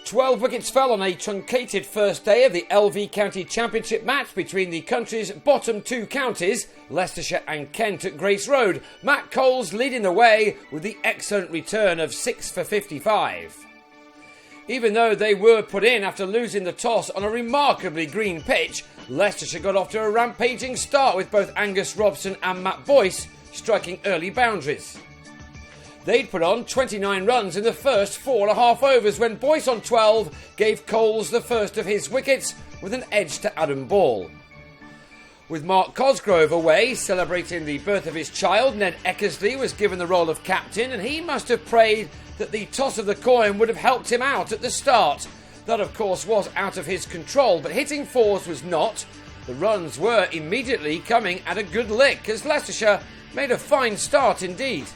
12 wickets fell on a truncated first day of the LV County Championship match between the country's bottom two counties, Leicestershire and Kent at Grace Road. Matt Coles leading the way with the excellent return of 6 for 55. Even though they were put in after losing the toss on a remarkably green pitch, Leicestershire got off to a rampaging start with both Angus Robson and Matt Boyce striking early boundaries. They'd put on 29 runs in the first 4.5 overs when Boyce on 12 gave Coles the first of his wickets with an edge to Adam Ball. With Mark Cosgrove away celebrating the birth of his child, Ned Eckersley was given the role of captain, and he must have prayed that the toss of the coin would have helped him out at the start. That of course was out of his control, but hitting fours was not. The runs were immediately coming at a good lick as Leicestershire made a fine start indeed.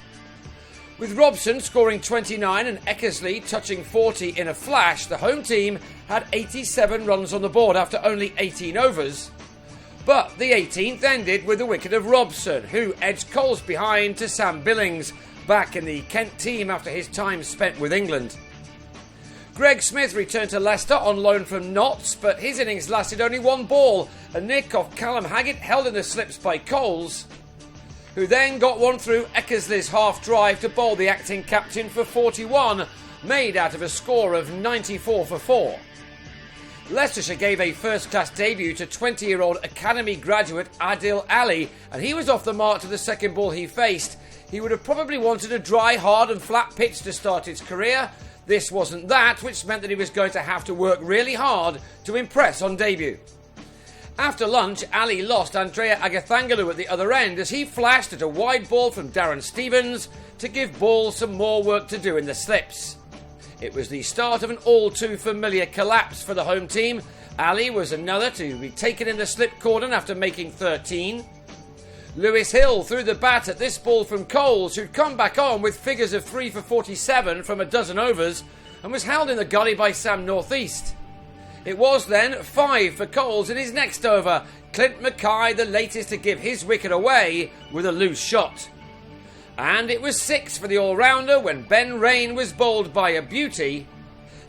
With Robson scoring 29 and Eckersley touching 40 in a flash, the home team had 87 runs on the board after only 18 overs. But the 18th ended with the wicket of Robson, who edged Coles behind to Sam Billings, back in the Kent team after his time spent with England. Greg Smith returned to Leicester on loan from Notts, but his innings lasted only one ball, a nick off Callum Haggett held in the slips by Coles, who then got one through Eckersley's half drive to bowl the acting captain for 41, made out of a score of 94 for 4. Leicestershire gave a first-class debut to 20-year-old academy graduate Adil Ali, and he was off the mark to the second ball he faced. He would have probably wanted a dry, hard and flat pitch to start his career. This wasn't that, which meant that he was going to have to work really hard to impress on debut. After lunch, Ali lost Andrea Agathangalu at the other end as he flashed at a wide ball from Darren Stevens to give Ball some more work to do in the slips. It was the start of an all-too-familiar collapse for the home team. Ali was another to be taken in the slip cordon after making 13. Lewis Hill threw the bat at this ball from Coles, who'd come back on with figures of 3 for 47 from a dozen overs and was held in the gully by Sam Northeast. It was then 5 for Coles in his next over. Clint Mackay, the latest to give his wicket away with a loose shot. And it was 6 for the all-rounder when Ben Rain was bowled by a beauty,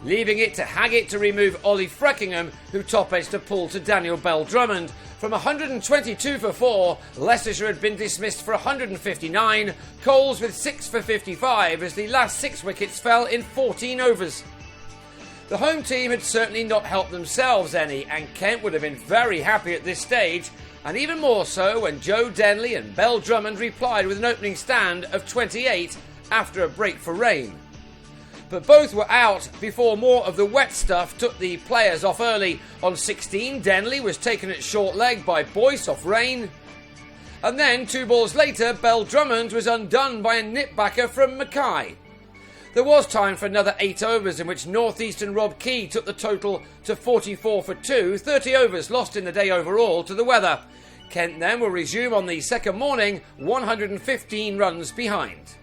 leaving it to Haggett to remove Ollie Freckingham, who top-edged a pull to Daniel Bell-Drummond. From 122 for 4, Leicestershire had been dismissed for 159, Coles with 6 for 55 as the last 6 wickets fell in 14 overs. The home team had certainly not helped themselves any, and Kent would have been very happy at this stage, and even more so when Joe Denley and Bell-Drummond replied with an opening stand of 28 after a break for rain. But both were out before more of the wet stuff took the players off early. On 16, Denley was taken at short leg by Boyce off rain, and then 2 balls later, Bell-Drummond was undone by a nipbacker from Mackay. There was time for another 8 overs in which North East and Rob Key took the total to 44 for 2, 30 overs lost in the day overall to the weather. Kent then will resume on the second morning, 115 runs behind.